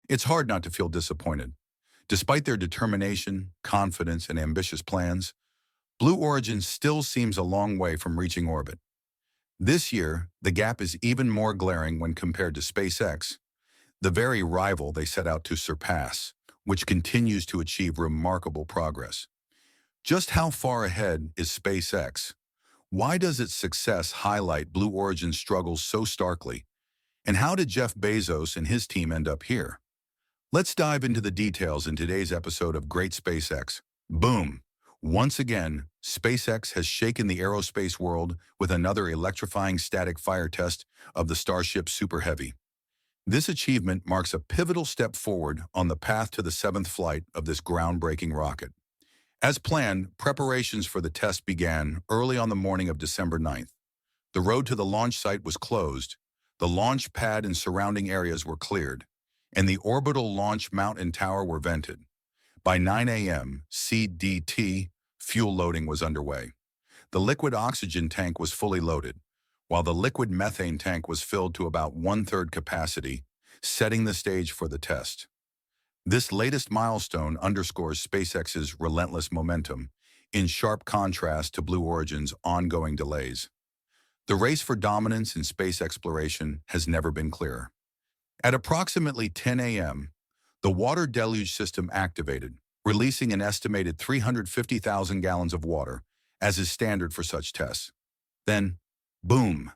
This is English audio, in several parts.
It's hard not to feel disappointed. Despite their determination, confidence, and ambitious plans, Blue Origin still seems a long way from reaching orbit. This year, the gap is even more glaring when compared to SpaceX, the very rival they set out to surpass, which continues to achieve remarkable progress. Just how far ahead is SpaceX? Why does its success highlight Blue Origin's struggles so starkly? And how did Jeff Bezos and his team end up here? Let's dive into the details in today's episode of Great SpaceX. Boom! Once again, SpaceX has shaken the aerospace world with another electrifying static fire test of the Starship Super Heavy. This achievement marks a pivotal step forward on the path to the seventh flight of this groundbreaking rocket. As planned, preparations for the test began early on the morning of December 9th. The road to the launch site was closed, the launch pad and surrounding areas were cleared, and the orbital launch mount and tower were vented. By 9 a.m. CDT, fuel loading was underway. The liquid oxygen tank was fully loaded, while the liquid methane tank was filled to about one-third capacity, setting the stage for the test. This latest milestone underscores SpaceX's relentless momentum, in sharp contrast to Blue Origin's ongoing delays. The race for dominance in space exploration has never been clearer. At approximately 10 a.m., the water deluge system activated, releasing an estimated 350,000 gallons of water, as is standard for such tests. Then, boom,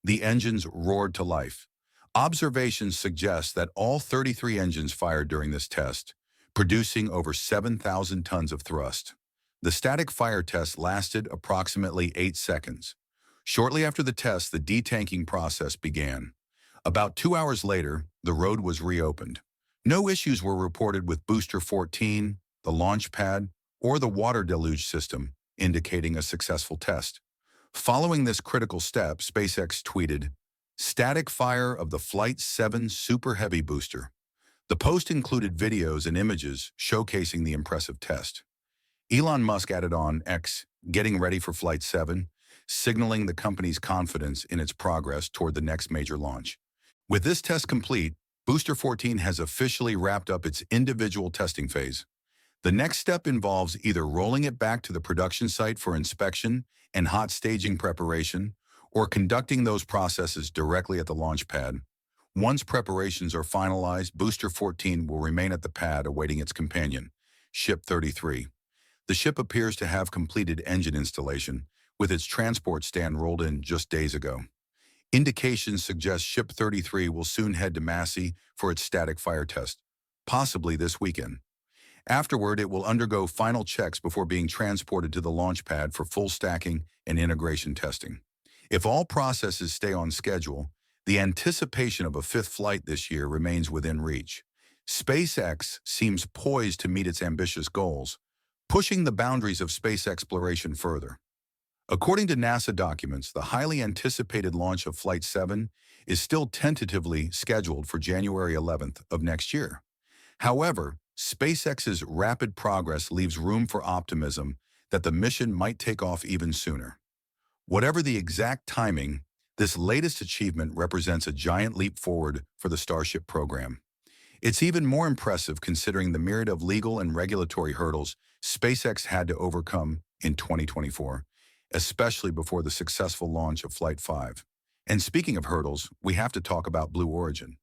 the engines roared to life. Observations suggest that all 33 engines fired during this test, producing over 7,000 tons of thrust. The static fire test lasted approximately 8 seconds. Shortly after the test, the detanking process began. About 2 hours later, the road was reopened. No issues were reported with Booster 14, the launch pad, or the water deluge system, indicating a successful test. Following this critical step, SpaceX tweeted, "Static fire of the Flight 7 Super Heavy booster." The post included videos and images showcasing the impressive test. Elon Musk added on X, "Getting ready for Flight 7, signaling the company's confidence in its progress toward the next major launch. With this test complete, Booster 14 has officially wrapped up its individual testing phase. The next step involves either rolling it back to the production site for inspection and hot staging preparation, or conducting those processes directly at the launch pad. Once preparations are finalized, Booster 14 will remain at the pad awaiting its companion, Ship 33. The ship appears to have completed engine installation, with its transport stand rolled in just days ago. Indications suggest Ship 33 will soon head to Massey for its static fire test, possibly this weekend. Afterward, it will undergo final checks before being transported to the launch pad for full stacking and integration testing. If all processes stay on schedule, the anticipation of a fifth flight this year remains within reach. SpaceX seems poised to meet its ambitious goals, pushing the boundaries of space exploration further. According to NASA documents, the highly anticipated launch of Flight 7 is still tentatively scheduled for January 11th of next year. However, SpaceX's rapid progress leaves room for optimism that the mission might take off even sooner. Whatever the exact timing, this latest achievement represents a giant leap forward for the Starship program. It's even more impressive considering the myriad of legal and regulatory hurdles SpaceX had to overcome in 2024, especially before the successful launch of Flight 5. And speaking of hurdles, we have to talk about Blue Origin.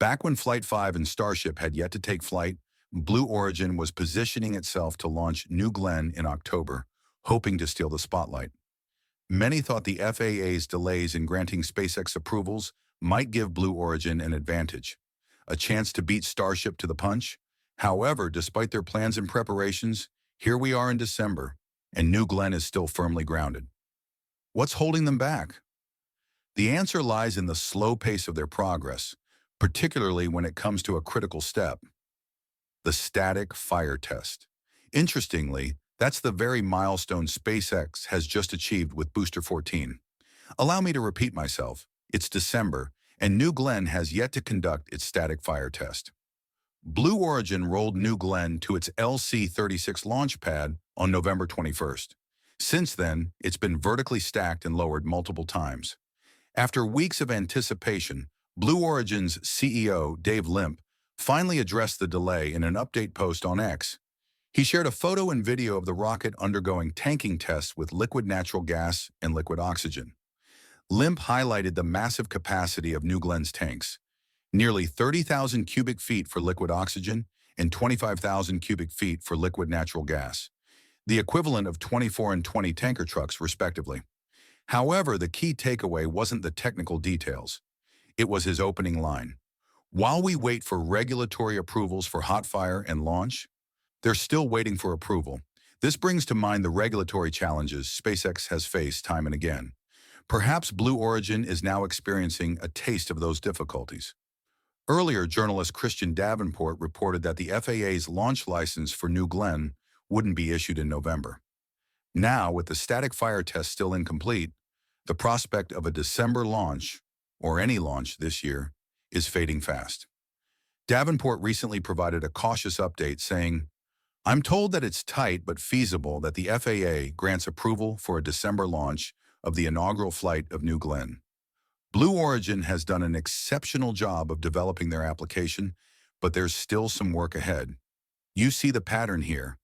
Back when Flight 5 and Starship had yet to take flight, Blue Origin was positioning itself to launch New Glenn in October, hoping to steal the spotlight. Many thought the FAA's delays in granting SpaceX approvals might give Blue Origin an advantage, a chance to beat Starship to the punch. However, despite their plans and preparations, here we are in December, and New Glenn is still firmly grounded. What's holding them back? The answer lies in the slow pace of their progress, particularly when it comes to a critical step, the static fire test. Interestingly, that's the very milestone SpaceX has just achieved with Booster 14. Allow me to repeat myself. It's December, and New Glenn has yet to conduct its static fire test. Blue Origin rolled New Glenn to its LC-36 launch pad on November 21st. Since then, it's been vertically stacked and lowered multiple times. After weeks of anticipation, Blue Origin's CEO, Dave Limp, finally addressed the delay in an update post on X. He shared a photo and video of the rocket undergoing tanking tests with liquid natural gas and liquid oxygen. Limp highlighted the massive capacity of New Glen's tanks, nearly 30,000 cubic feet for liquid oxygen and 25,000 cubic feet for liquid natural gas, the equivalent of 24 and 20 tanker trucks, respectively. However, the key takeaway wasn't the technical details. It was his opening line. While we wait for regulatory approvals for hot fire and launch, they're still waiting for approval. This brings to mind the regulatory challenges SpaceX has faced time and again. Perhaps Blue Origin is now experiencing a taste of those difficulties. Earlier, journalist Christian Davenport reported that the FAA's launch license for New Glenn wouldn't be issued in November. Now, with the static fire test still incomplete, the prospect of a December launch, or any launch this year, is fading fast. Davenport recently provided a cautious update saying, "I'm told that it's tight but feasible that the FAA grants approval for a December launch of the inaugural flight of New Glenn." Blue Origin has done an exceptional job of developing their application, but there's still some work ahead. You see the pattern here.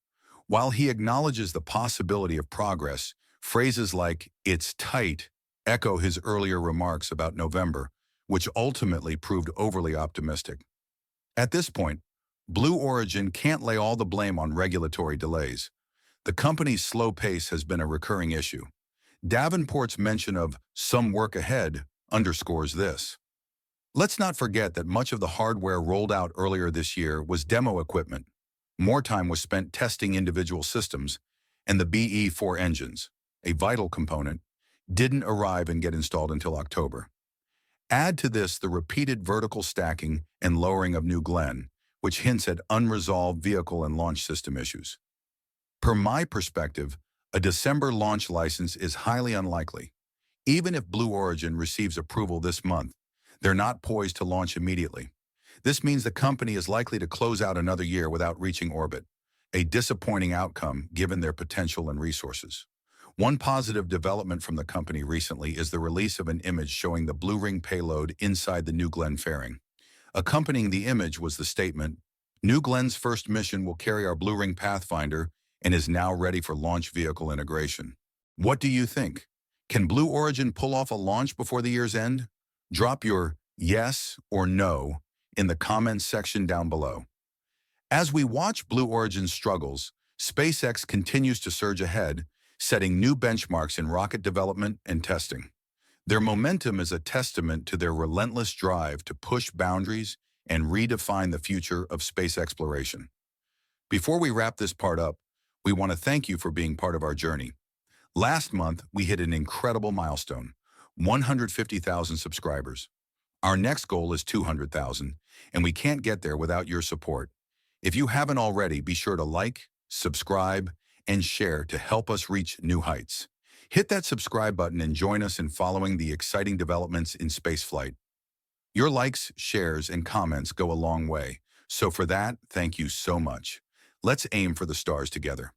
While he acknowledges the possibility of progress, phrases like "it's tight" echo his earlier remarks about November, which ultimately proved overly optimistic. At this point, Blue Origin can't lay all the blame on regulatory delays. The company's slow pace has been a recurring issue. Davenport's mention of "some work ahead" underscores this. Let's not forget that much of the hardware rolled out earlier this year was demo equipment. More time was spent testing individual systems, and the BE-4 engines, a vital component, didn't arrive and get installed until October. Add to this the repeated vertical stacking and lowering of New Glenn, which hints at unresolved vehicle and launch system issues. Per my perspective, a December launch license is highly unlikely. Even if Blue Origin receives approval this month, they're not poised to launch immediately. This means the company is likely to close out another year without reaching orbit, a disappointing outcome given their potential and resources. One positive development from the company recently is the release of an image showing the Blue Ring payload inside the New Glenn fairing. Accompanying the image was the statement, "New Glenn's first mission will carry our Blue Ring Pathfinder and is now ready for launch vehicle integration." What do you think? Can Blue Origin pull off a launch before the year's end? Drop your yes or no in the comments section down below. As we watch Blue Origin's struggles, SpaceX continues to surge ahead, setting new benchmarks in rocket development and testing. Their momentum is a testament to their relentless drive to push boundaries and redefine the future of space exploration. Before we wrap this part up, we want to thank you for being part of our journey. Last month, we hit an incredible milestone, 150,000 subscribers. Our next goal is 200,000, and we can't get there without your support. If you haven't already, be sure to like, subscribe, and share to help us reach new heights. Hit that subscribe button and join us in following the exciting developments in spaceflight. Your likes, shares, and comments go a long way, so for that, thank you so much. Let's aim for the stars together.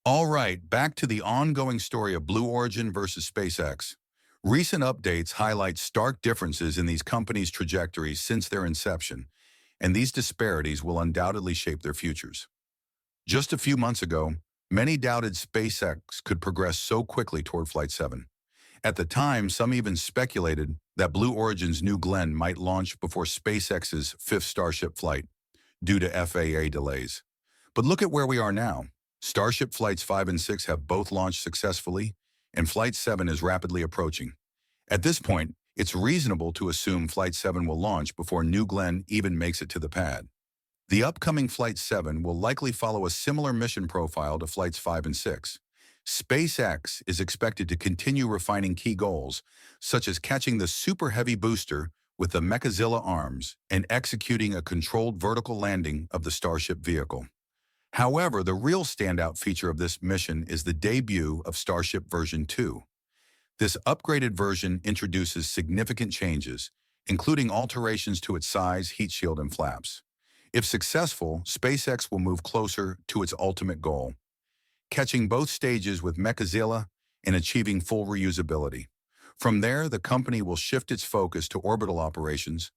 All right, back to the ongoing story of Blue Origin versus SpaceX. Recent updates highlight stark differences in these companies' trajectories since their inception, and these disparities will undoubtedly shape their futures. Just a few months ago, many doubted SpaceX could progress so quickly toward Flight 7. At the time, some even speculated that Blue Origin's New Glenn might launch before SpaceX's fifth Starship flight, due to FAA delays. But look at where we are now. Starship Flights 5 and 6 have both launched successfully, and Flight 7 is rapidly approaching. At this point, it's reasonable to assume Flight 7 will launch before New Glenn even makes it to the pad. The upcoming Flight 7 will likely follow a similar mission profile to Flights 5 and 6. SpaceX is expected to continue refining key goals, such as catching the Super Heavy booster with the Mechazilla arms and executing a controlled vertical landing of the Starship vehicle. However, the real standout feature of this mission is the debut of Starship version 2. This upgraded version introduces significant changes, including alterations to its size, heat shield, and flaps. If successful, SpaceX will move closer to its ultimate goal, catching both stages with Mechazilla and achieving full reusability. From there, the company will shift its focus to orbital operations,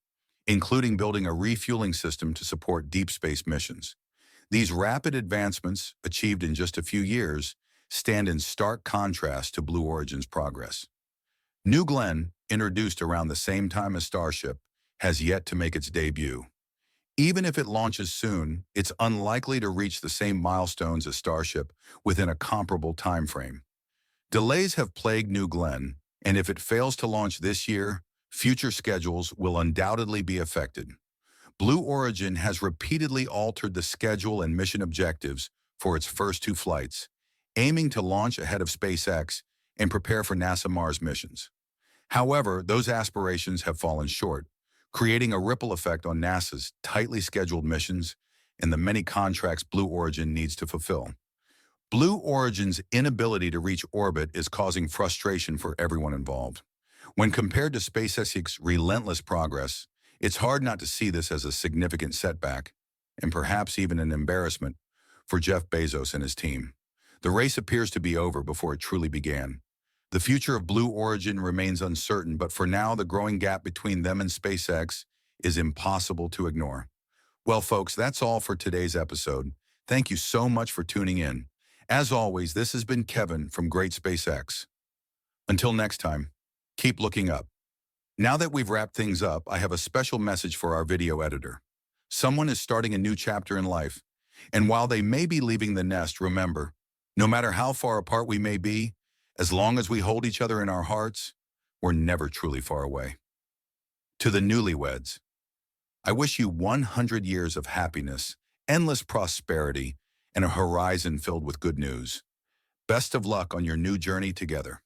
including building a refueling system to support deep space missions. These rapid advancements, achieved in just a few years, stand in stark contrast to Blue Origin's progress. New Glenn, introduced around the same time as Starship, has yet to make its debut. Even if it launches soon, it's unlikely to reach the same milestones as Starship within a comparable time frame. Delays have plagued New Glenn, and if it fails to launch this year, future schedules will undoubtedly be affected. Blue Origin has repeatedly altered the schedule and mission objectives for its first two flights, aiming to launch ahead of SpaceX and prepare for NASA Mars missions. However, those aspirations have fallen short, creating a ripple effect on NASA's tightly scheduled missions and the many contracts Blue Origin needs to fulfill. Blue Origin's inability to reach orbit is causing frustration for everyone involved. When compared to SpaceX's relentless progress, it's hard not to see this as a significant setback, and perhaps even an embarrassment, for Jeff Bezos and his team. The race appears to be over before it truly began. The future of Blue Origin remains uncertain, but for now, the growing gap between them and SpaceX is impossible to ignore. Well, folks, that's all for today's episode. Thank you so much for tuning in. As always, this has been Kevin from Great SpaceX. Until next time, keep looking up. Now that we've wrapped things up, I have a special message for our video editor. Someone is starting a new chapter in life, and while they may be leaving the nest, remember, no matter how far apart we may be, as long as we hold each other in our hearts, we're never truly far away. To the newlyweds, I wish you 100 years of happiness, endless prosperity, and a horizon filled with good news. Best of luck on your new journey together.